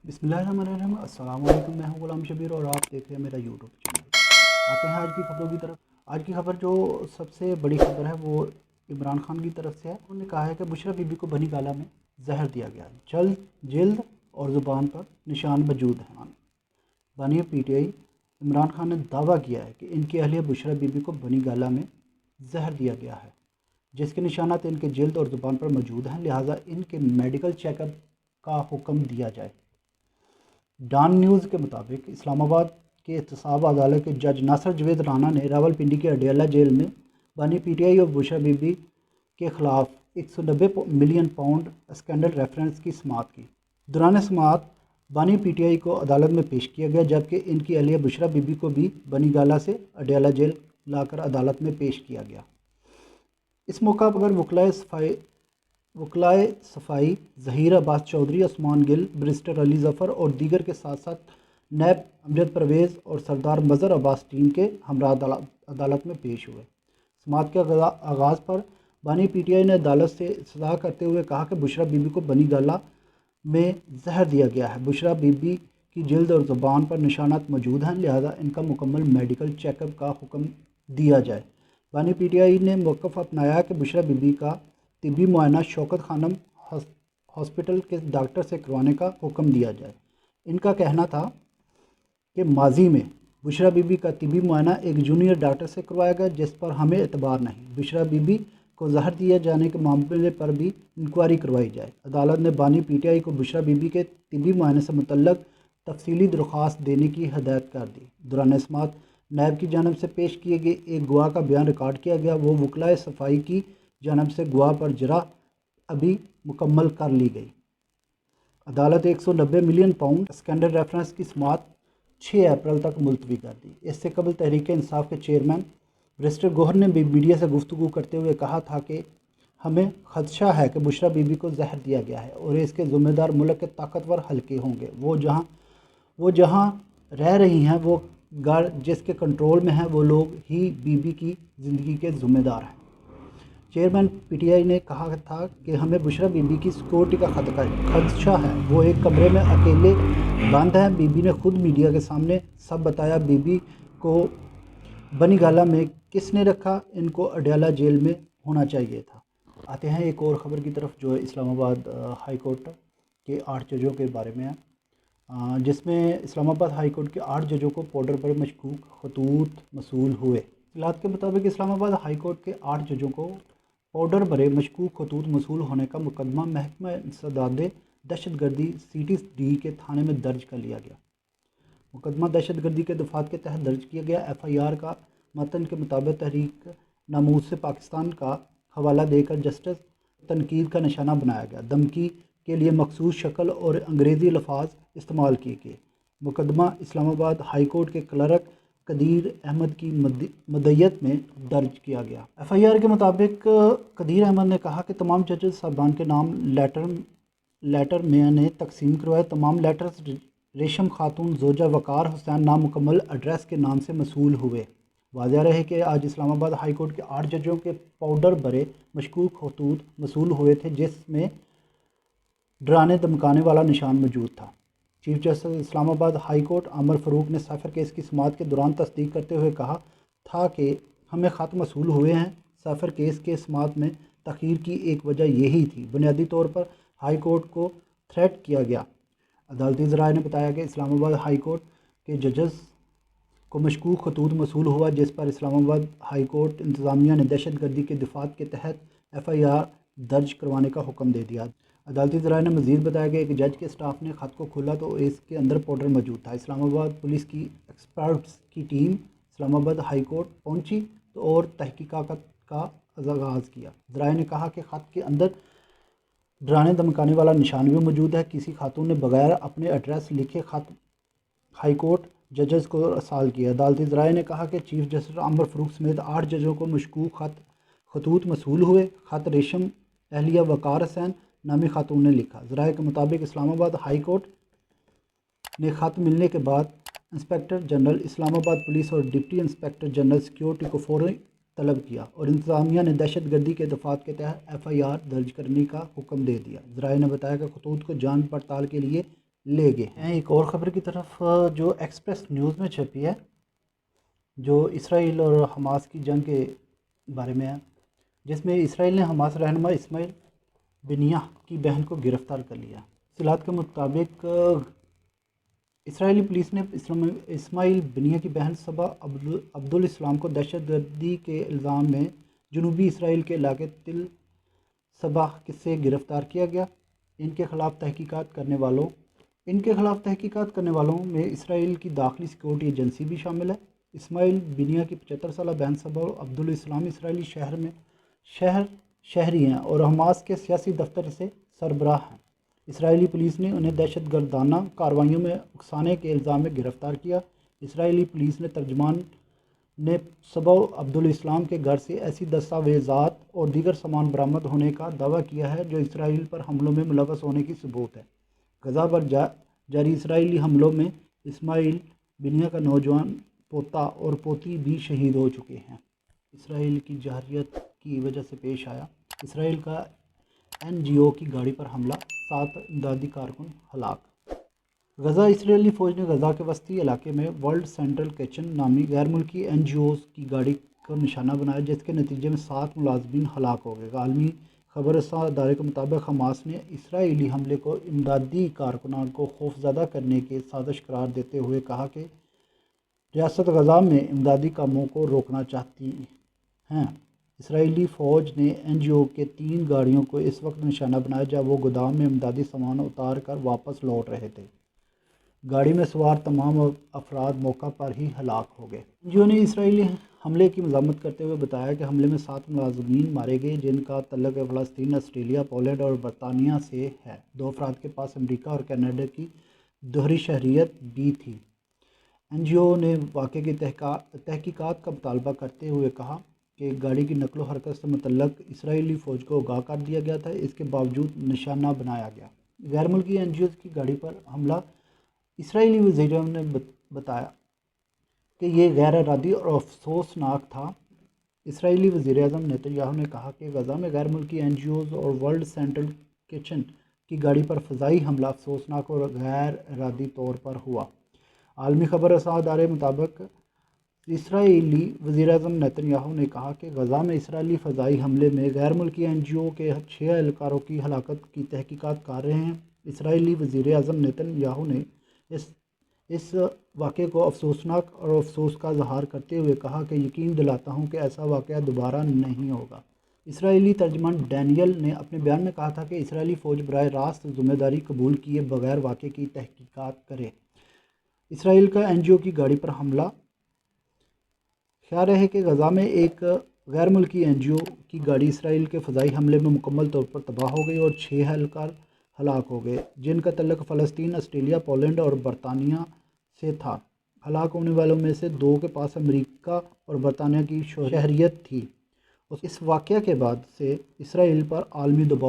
بسم اللہ الرحمن الرحیم۔ السلام علیکم، میں ہوں غلام شبیر اور آپ دیکھ رہے ہیں میرا یوٹیوب چینل۔ آتے ہیں آج کی خبروں کی طرف۔ آج کی خبر جو سب سے بڑی خبر ہے وہ عمران خان کی طرف سے ہے۔ انہوں نے کہا ہے کہ بشریٰ بی بی کو بنی گالہ میں زہر دیا گیا، جلد اور زبان پر نشان موجود ہیں۔ بانی P T I Imran Khan نے دعویٰ کیا ہے کہ ان کی اہلیہ بشریٰ بی بی کو بنی گالہ میں زہر دیا گیا ہے، جس کے نشانات ان کے جلد اور زبان پر موجود ہیں، لہٰذا ان کے میڈیکل چیک اپ کا حکم دیا جائے۔ ڈان نیوز کے مطابق اسلام آباد کے احتساب عدالت کے جج ناصر جاوید رانا نے راول پنڈی کے اڈیالہ جیل میں بانی پی ٹی آئی اور بشریٰ بی بی کے خلاف 190 ملین پاؤنڈ اسکینڈل ریفرنس کی سماعت کی۔ دوران سماعت بانی پی ٹی آئی کو عدالت میں پیش کیا گیا، جبکہ ان کی اہلیہ بشریٰ بی بی کو بھی بنی گالہ سے اڈیالہ جیل لا کر عدالت میں پیش کیا گیا۔ اس موقع پر وکلائے صفائی ظہیر عباس چودھری، عثمان گل، بیرسٹر علی ظفر اور دیگر کے ساتھ ساتھ نیب امجد پرویز اور سردار مظہر عباس ٹیم کے ہمراہ عدالت میں پیش ہوئے۔ سماعت کے آغاز پر بانی پی ٹی آئی نے عدالت سے استدعا کرتے ہوئے کہا کہ بشریٰ بی بی کو بنی گالہ میں زہر دیا گیا ہے۔ بشریٰ بی بی کی جلد اور زبان پر نشانات موجود ہیں، لہذا ان کا مکمل میڈیکل چیک اپ کا حکم دیا جائے۔ بانی پی ٹی آئی نے موقف اپنایا کہ بشریٰ بی بی کا طبی معائنہ شوکت خانم ہاسپٹل کے ڈاکٹر سے کروانے کا حکم دیا جائے۔ ان کا کہنا تھا کہ ماضی میں بشریٰ بی بی کا طبی معائنہ ایک جونیئر ڈاکٹر سے کروایا گیا، جس پر ہمیں اعتبار نہیں۔ بشریٰ بی بی کو زہر دیا جانے کے معاملے پر بھی انکوائری کروائی جائے۔ عدالت نے بانی پی ٹی آئی کو بشریٰ بی بی کے طبی معائنے سے متعلق تفصیلی درخواست دینے کی ہدایت کر دی۔ دوران سماعت نیب کی جانب سے پیش کیے گئے ایک گواہ کا بیان ریکارڈ کیا گیا۔ وہ وکلائے صفائی کی جانب سے گواہ پر جرح ابھی مکمل کر لی گئی۔ عدالت 190 ملین پاؤنڈ اسکینڈل ریفرنس کی سماعت 6 اپریل تک ملتوی کر دی۔ اس سے قبل تحریک انصاف کے چیئرمین بیرسٹر گوہر نے بھی میڈیا سے گفتگو کرتے ہوئے کہا تھا کہ ہمیں خدشہ ہے کہ بشریٰ بی بی کو زہر دیا گیا ہے اور اس کے ذمہ دار ملک کے طاقتور حلقے ہوں گے۔ وہ جہاں رہ رہی ہیں، وہ گھر جس کے کنٹرول میں ہیں، وہ لوگ ہی بی بی کی زندگی کے ذمہ دار ہیں۔ چیئرمین پی ٹی آئی نے کہا تھا کہ ہمیں بشریٰ بی بی کی سیکورٹی کا خدشہ ہے۔ وہ ایک کمرے میں اکیلے بند ہیں۔ بی بی نے خود میڈیا کے سامنے سب بتایا۔ بی بی کو بنی گالہ میں کس نے رکھا؟ ان کو اڈیالہ جیل میں ہونا چاہیے تھا۔ آتے ہیں ایک اور خبر کی طرف جو اسلام آباد ہائی کورٹ کے 8 ججوں کے بارے میں ہے، جس میں اسلام آباد ہائی کورٹ کے 8 ججوں کو پاؤڈر پر مشکوک خطوط موصول ہوئے۔ اطلاعات کے مطابق اسلام آباد ہائی کورٹ کے 8 ججوں کو پاؤڈر برے مشکوک خطوط موصول ہونے کا مقدمہ محکمہ انسداد دہشت گردی CTD کے تھانے میں درج کر لیا گیا۔ مقدمہ دہشت گردی کے دفعات کے تحت درج کیا گیا۔ FIR کا متن کے مطابق تحریک ناموس سے پاکستان کا حوالہ دے کر جسٹس تنقید کا نشانہ بنایا گیا۔ دھمکی کے لیے مخصوص شکل اور انگریزی الفاظ استعمال کیے گئے۔ مقدمہ اسلام آباد ہائی کورٹ کے کلرک قدیر احمد کی مدعیت میں درج کیا گیا۔ FIR کے مطابق قدیر احمد نے کہا کہ تمام ججز صاحبان کے نام لیٹر میں نے تقسیم کروائے۔ تمام لیٹرز ریشم خاتون زوجہ وقار حسین نامکمل ایڈریس کے نام سے موصول ہوئے۔ واضح رہے کہ آج اسلام آباد ہائی کورٹ کے 8 ججوں کے پاؤڈر برے مشکوک خطوط موصول ہوئے تھے، جس میں ڈرانے دھمکانے والا نشان موجود تھا۔ چیف جسٹس اسلام آباد ہائی کورٹ عامر فاروق نے سائفر کیس کی سماعت کے دوران تصدیق کرتے ہوئے کہا تھا کہ ہمیں خط موصول ہوئے ہیں۔ سائفر کیس کے سماعت میں تاخیر کی ایک وجہ یہی تھی۔ بنیادی طور پر ہائی کورٹ کو تھریٹ کیا گیا۔ عدالتی ذرائع نے بتایا کہ اسلام آباد ہائی کورٹ کے ججز کو مشکوک خطوط موصول ہوا، جس پر اسلام آباد ہائی کورٹ انتظامیہ نے دہشت گردی کے دفعات کے تحت FIR درج کروانے کا حکم دے دیا۔ عدالتی ذرائع نے مزید بتایا کہ ایک جج کے اسٹاف نے خط کو کھولا تو اس کے اندر پاؤڈر موجود تھا۔ اسلام آباد پولیس کی ایکسپرٹس کی ٹیم اسلام آباد ہائی کورٹ پہنچی اور تحقیقات کا آغاز کیا۔ ذرائع نے کہا کہ خط کے اندر ڈرانے دھمکانے والا نشان بھی موجود ہے۔ کسی خاتون نے بغیر اپنے ایڈریس لکھے خط ہائی کورٹ ججز کو ارسال کیا۔ عدالتی ذرائع نے کہا کہ چیف جسٹس عامر فاروق سمیت 8 ججوں کو مشکوک خطوط موصول ہوئے۔ خط ریشم اہلیہ وقار حسین نامی خاتون نے لکھا۔ ذرائع کے مطابق اسلام آباد ہائی کورٹ نے خط ملنے کے بعد انسپکٹر جنرل اسلام آباد پولیس اور ڈپٹی انسپکٹر جنرل سیکورٹی کو فوری طلب کیا اور انتظامیہ نے دہشت گردی کے دفعات کے تحت FIR درج کرنے کا حکم دے دیا۔ ذرائع نے بتایا کہ خطوط کو جانچ پڑتال کے لیے لے گئے ہیں۔ ایک اور خبر کی طرف جو ایکسپریس نیوز میں چھپی ہے، جو اسرائیل اور حماس کی جنگ کے بارے میں ہے، جس میں اسرائیل نے حماس رہنما اسماعیل بنیہ کی بہن کو گرفتار کر لیا۔ اطلاعات کے مطابق اسرائیلی پولیس نے اسماعیل بنیہ کی بہن صبا عبدالاسلام کو دہشت گردی کے الزام میں جنوبی اسرائیل کے علاقے تل صبا سے گرفتار کیا گیا۔ ان کے خلاف تحقیقات کرنے والوں میں اسرائیل کی داخلی سیکورٹی ایجنسی بھی شامل ہے۔ اسماعیل بنیہ کی 75 سالہ بہن صبا عبدالاسلام اسرائیلی شہری ہیں اور حماس کے سیاسی دفتر سے سربراہ ہیں۔ اسرائیلی پولیس نے انہیں دہشت گردانہ کارروائیوں میں اکسانے کے الزام میں گرفتار کیا۔ اسرائیلی پولیس نے ترجمان نے صبا عبدالاسلام کے گھر سے ایسی دستاویزات اور دیگر سامان برآمد ہونے کا دعویٰ کیا ہے جو اسرائیل پر حملوں میں ملوث ہونے کی ثبوت ہے۔ غزہ پر جاری اسرائیلی حملوں میں اسماعیل بنیہ کا نوجوان پوتا اور پوتی بھی شہید ہو چکے ہیں۔ اسرائیل کی جارحیت کی وجہ سے پیش آیا اسرائیل کا NGO کی گاڑی پر حملہ، 7 امدادی کارکن ہلاک۔ غزہ اسرائیلی فوج نے غزہ کے وسطی علاقے میں ورلڈ سینٹرل کچن نامی غیر ملکی NGOs کی گاڑی کو نشانہ بنایا، جس کے نتیجے میں 7 ملازمین ہلاک ہو گئے۔ عالمی خبر رساں ادارے کے مطابق حماس نے اسرائیلی حملے کو امدادی کارکنان کو خوفزدہ کرنے کی سازش قرار دیتے ہوئے کہا کہ ریاست غزہ میں امدادی کاموں کو روکنا چاہتی ہیں۔ اسرائیلی فوج نے NGO کے 3 گاڑیوں کو اس وقت نشانہ بنایا جب وہ گودام میں امدادی سامان اتار کر واپس لوٹ رہے تھے۔ گاڑی میں سوار تمام افراد موقع پر ہی ہلاک ہو گئے۔ NGO نے اسرائیلی حملے کی مذمت کرتے ہوئے بتایا کہ حملے میں 7 ملازمین مارے گئے، جن کا تعلق فلسطین، آسٹریلیا، پولینڈ اور برطانیہ سے ہے۔ 2 افراد کے پاس امریکہ اور کینیڈا کی دوہری شہریت بھی تھی۔ NGO نے واقعے کی تحقیقات کا مطالبہ کرتے ہوئے کہا کہ گاڑی کی نقل و حرکت سے متعلق اسرائیلی فوج کو آگاہ کر دیا گیا تھا، اس کے باوجود نشانہ بنایا گیا۔ غیر ملکی NGOs کی گاڑی پر حملہ اسرائیلی وزیر اعظم نے بتایا کہ یہ غیر ارادی اور افسوسناک تھا۔ اسرائیلی وزیر اعظم نیتن یاہو نے کہا کہ غزہ میں غیر ملکی NGOs اور ورلڈ سینٹرل کچن کی گاڑی پر فضائی حملہ افسوسناک اور غیر ارادی طور پر ہوا۔ عالمی خبر رساں ادارے مطابق اسرائیلی وزیر اعظم نیتن یاہو نے کہا کہ غزہ میں اسرائیلی فضائی حملے میں غیر ملکی NGO کے 6 اہلکاروں کی ہلاکت کی تحقیقات کر رہے ہیں۔ اسرائیلی وزیر اعظم نیتن یاہو نے اس واقعے کو افسوسناک اور افسوس کا اظہار کرتے ہوئے کہا کہ یقین دلاتا ہوں کہ ایسا واقعہ دوبارہ نہیں ہوگا۔ اسرائیلی ترجمان ڈینیل نے اپنے بیان میں کہا تھا کہ اسرائیلی فوج براہ راست ذمہ داری قبول کیے بغیر واقعے کی تحقیقات کرے۔ اسرائیل کا NGO کی گاڑی پر حملہ۔ خیال ہے کہ غزہ میں ایک غیر ملکی NGO کی گاڑی اسرائیل کے فضائی حملے میں مکمل طور پر تباہ ہو گئی اور 6 اہلکار ہلاک ہو گئے، جن کا تعلق فلسطین، آسٹریلیا، پولینڈ اور برطانیہ سے تھا۔ ہلاک ہونے والوں میں سے 2 کے پاس امریکہ اور برطانیہ کی شہریت تھی۔ اس واقعہ کے بعد سے اسرائیل پر عالمی دباؤ